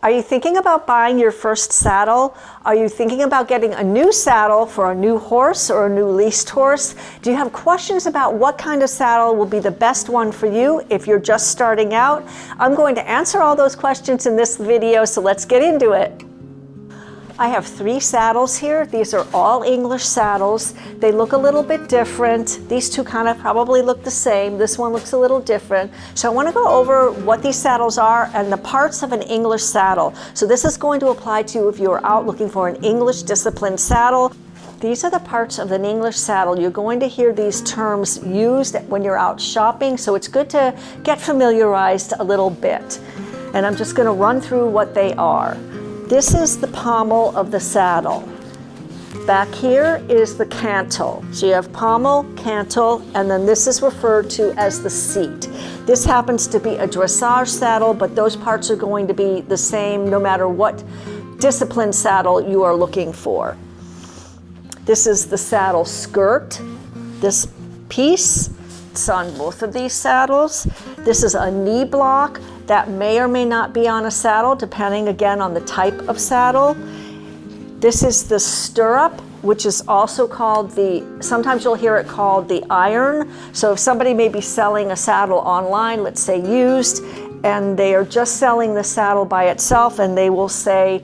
Are you thinking about buying your first saddle? Are you thinking about getting a new saddle for a new horse or a new leased horse? Do you have questions about what kind of saddle will be the best one for you if you're just starting out? I'm going to answer all those questions in this video, so let's get into it. I have 3 saddles here. These are all English saddles. They look a little bit different. These two kind of probably look the same. This one looks a little different. So I want to go over what these saddles are and the parts of an English saddle. So this is going to apply to you if you're out looking for an English disciplined saddle. These are the parts of an English saddle. You're going to hear these terms used when you're out shopping, so it's good to get familiarized a little bit. And I'm just going to run through what they are. This is the pommel of the saddle. Back here is the cantle. So you have pommel, cantle, and then this is referred to as the seat. This happens to be a dressage saddle, but those parts are going to be the same no matter what disciplined saddle you are looking for. This is the saddle skirt. This piece, it's on both of these saddles. This is a knee block. That may or may not be on a saddle, depending again on the type of saddle. This is the stirrup, which is also called sometimes you'll hear it called the iron. So if somebody may be selling a saddle online, let's say used, and they are just selling the saddle by itself, and they will say,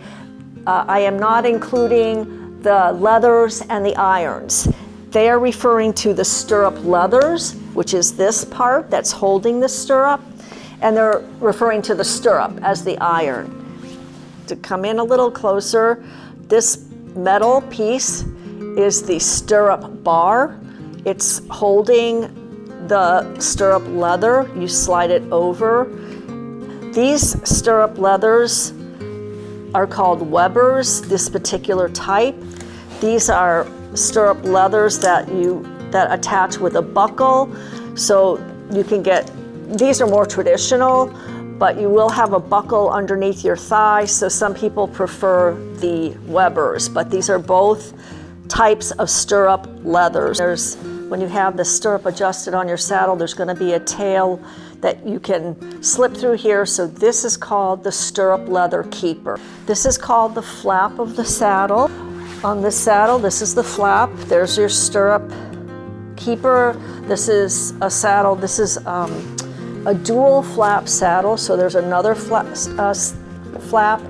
I am not including the leathers and the irons. They are referring to the stirrup leathers, which is this part that's holding the stirrup. And they're referring to the stirrup as the iron. To come in a little closer, this metal piece is the stirrup bar. It's holding the stirrup leather. You slide it over. These stirrup leathers are called Webers, this particular type. These are stirrup leathers that attach with a buckle, so you can get. These are more traditional, but you will have a buckle underneath your thigh, so some people prefer the Webers, but these are both types of stirrup leathers. When you have the stirrup adjusted on your saddle, there's going to be a tail that you can slip through here, so this is called the stirrup leather keeper. This is called the flap of the saddle. On this saddle, this is the flap. There's your stirrup keeper. This is a saddle. This is a dual flap saddle, so there's another flap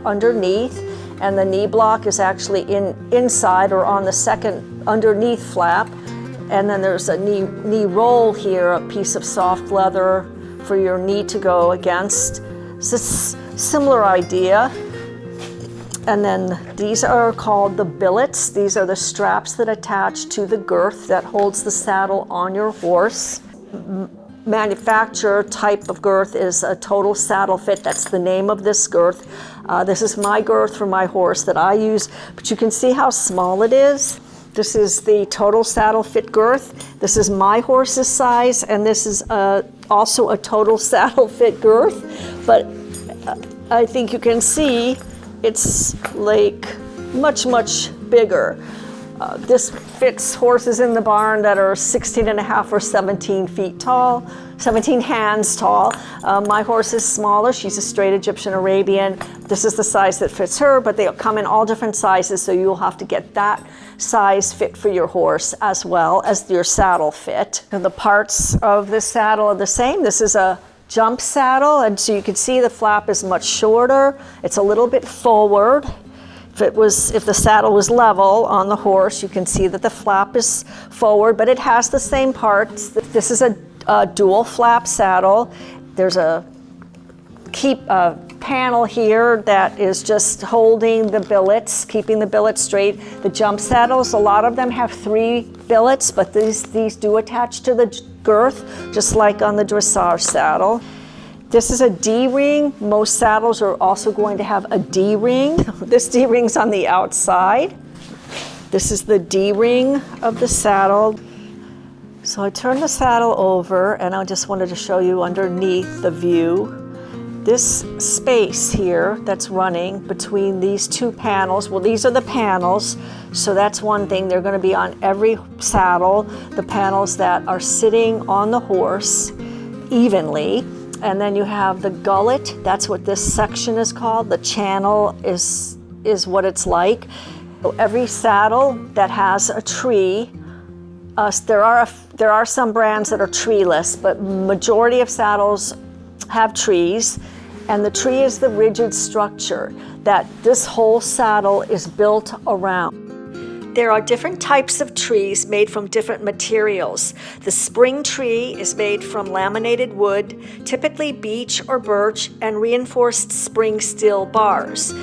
underneath, and the knee block is actually inside or on the second underneath flap, and then there's a knee roll here, a piece of soft leather for your knee to go against. It's a similar idea. And then these are called the billets. These are the straps that attach to the girth that holds the saddle on your horse. Manufacturer type of girth is a total saddle fit. That's the name of this girth. This is my girth for my horse that I use, but you can see how small it is. This is the total saddle fit girth. This is my horse's size, and this is also a total saddle fit girth, but I think you can see it's like much bigger. This fits horses in the barn that are 16.5 or 17 feet tall, 17 hands tall. My horse is smaller. She's a straight Egyptian Arabian. This is the size that fits her, but they come in all different sizes, so you'll have to get that size fit for your horse as well as your saddle fit. And the parts of this saddle are the same. This is a jump saddle, and so you can see the flap is much shorter. It's a little bit forward. If the saddle was level on the horse, you can see that the flap is forward, but it has the same parts. This is a dual flap saddle. There's a panel here that is just holding the billets, keeping the billets straight. The jump saddles, a lot of them have 3 billets, but these do attach to the girth, just like on the dressage saddle. This is a D-ring. Most saddles are also going to have a D-ring. This D-ring's on the outside. This is the D-ring of the saddle. So I turned the saddle over, and I just wanted to show you underneath the view. This space here that's running between these 2 panels, well, these are the panels, so that's one thing. They're going to be on every saddle, the panels that are sitting on the horse evenly. And then you have the gullet. That's what this section is called. The channel is what it's like. So every saddle that has a tree, there are some brands that are treeless, but majority of saddles have trees, and the tree is the rigid structure that this whole saddle is built around. There are different types of trees made from different materials. The spring tree is made from laminated wood, typically beech or birch, and reinforced spring steel bars.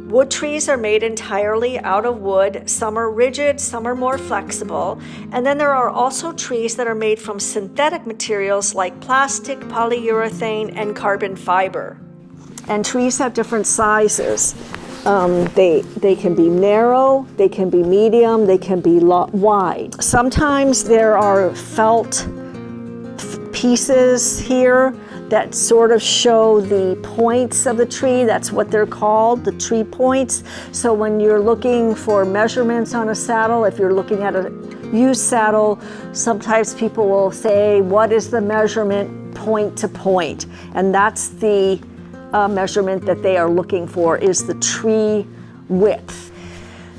Wood trees are made entirely out of wood. Some are rigid, some are more flexible. And then there are also trees that are made from synthetic materials like plastic, polyurethane, and carbon fiber. And trees have different sizes. They can be narrow, they can be medium, they can be wide. Sometimes there are felt pieces here that sort of show the points of the tree. That's what they're called, the tree points. So when you're looking for measurements on a saddle, if you're looking at a used saddle, sometimes people will say, what is the measurement point to point? And that's the measurement that they are looking for, is the tree width.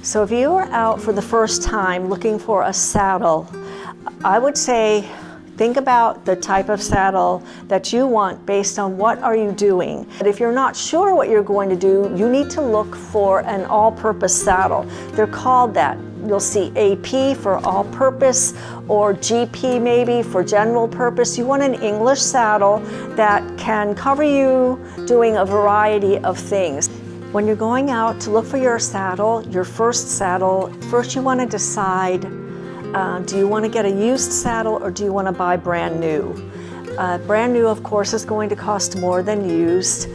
So if you are out for the first time looking for a saddle, I would say think about the type of saddle that you want based on what are you doing. But if you're not sure what you're going to do, you need to look for an all-purpose saddle. They're called that. You'll see AP for all-purpose, or GP maybe for general purpose. You want an English saddle that can cover you doing a variety of things. When you're going out to look for your saddle, your first saddle, first you want to decide, do you want to get a used saddle or do you want to buy brand new? Brand new, of course, is going to cost more than used,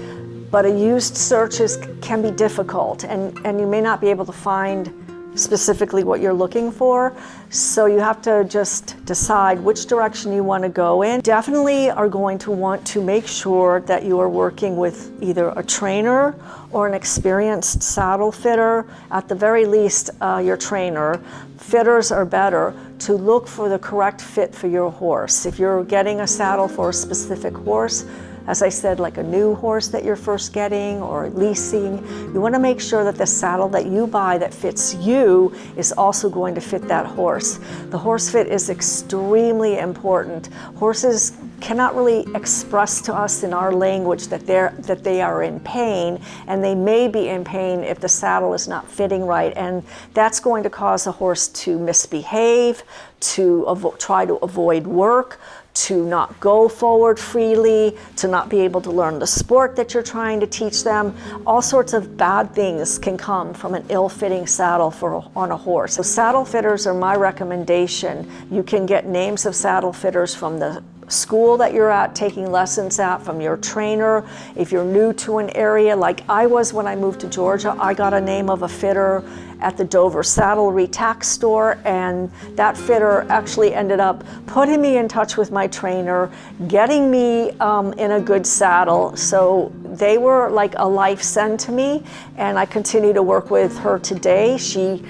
but a used search can be difficult, and you may not be able to find specifically what you're looking for. So you have to just decide which direction you want to go in. Definitely are going to want to make sure that you are working with either a trainer or an experienced saddle fitter, at the very least your trainer. Fitters are better to look for the correct fit for your horse. If you're getting a saddle for a specific horse, as I said, like a new horse that you're first getting or leasing, you want to make sure that the saddle that you buy that fits you is also going to fit that horse. The horse fit is extremely important. Horses cannot really express to us in our language that they are in pain, and they may be in pain if the saddle is not fitting right, and that's going to cause a horse to misbehave, to try to avoid work, to not go forward freely, to not be able to learn the sport that you're trying to teach them. All sorts of bad things can come from an ill-fitting saddle on a horse. So saddle fitters are my recommendation. You can get names of saddle fitters from the school that you're at taking lessons at, from your trainer. If you're new to an area, like I was when I moved to Georgia, I got a name of a fitter at the Dover Saddlery tack store, and that fitter actually ended up putting me in touch with my trainer, getting me in a good saddle. So they were like a life send to me, and I continue to work with her today. She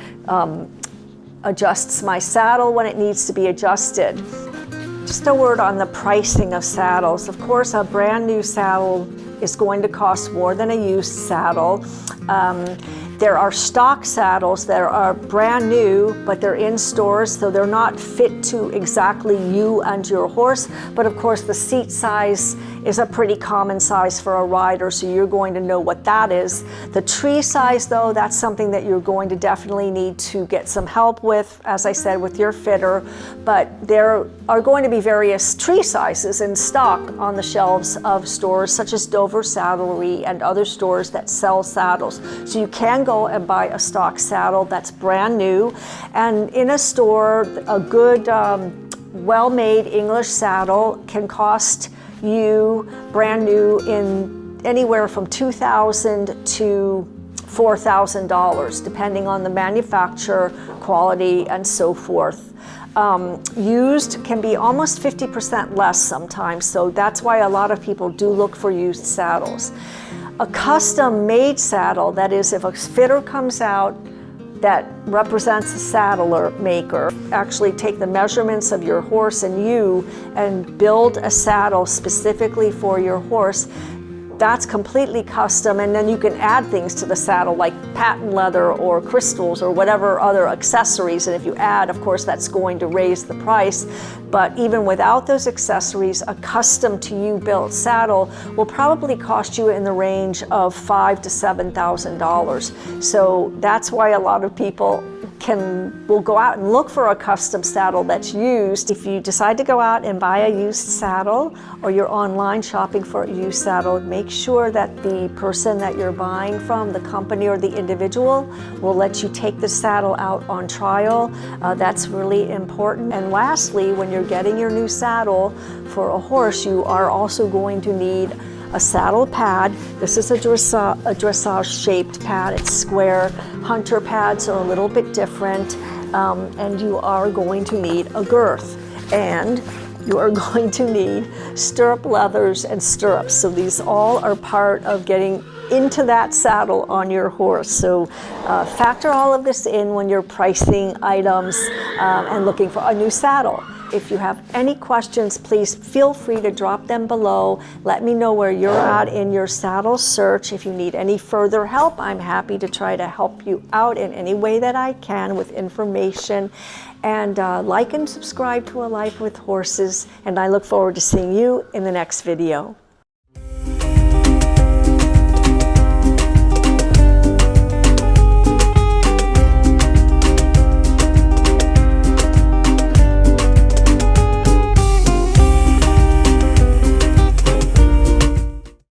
adjusts my saddle when it needs to be adjusted. Just a word on the pricing of saddles. Of course, a brand new saddle is going to cost more than a used saddle. There are stock saddles that are brand new, but they're in stores, so they're not fit to exactly you and your horse. But of course, the seat size is a pretty common size for a rider, so you're going to know what that is. The tree size, though, that's something that you're going to definitely need to get some help with, as I said, with your fitter. But there are going to be various tree sizes in stock on the shelves of stores such as Dover Saddlery and other stores that sell saddles. So you can go and buy a stock saddle that's brand new. And in a store, a good, well-made English saddle can cost you brand new in anywhere from $2,000 to $4,000, depending on the manufacturer, quality, and so forth. Used can be almost 50% less sometimes, so that's why a lot of people do look for used saddles. A custom-made saddle, that is, if a fitter comes out that represents a saddler maker. Actually take the measurements of your horse and you and build a saddle specifically for your horse. That's completely custom, and then you can add things to the saddle like patent leather or crystals or whatever other accessories, and if you add, of course, that's going to raise the price. But even without those accessories, a custom to you built saddle will probably cost you in the range of $5,000 to $7,000. So that's why a lot of people will go out and look for a custom saddle that's used. If you decide to go out and buy a used saddle, or you're online shopping for a used saddle, make sure that the person that you're buying from, the company or the individual, will let you take the saddle out on trial. That's really important. And lastly, when you're getting your new saddle for a horse, you are also going to need a saddle pad. This is a dressage shaped pad. It's square. Hunter pads are a little bit different. And you are going to need a girth. And you are going to need stirrup leathers and stirrups. So these all are part of getting into that saddle on your horse. So factor all of this in when you're pricing items and looking for a new saddle. If you have any questions, please feel free to drop them below. Let me know where you're at in your saddle search. If you need any further help, I'm happy to try to help you out in any way that I can with information. And like and subscribe to A Life with Horses, and I look forward to seeing you in the next video.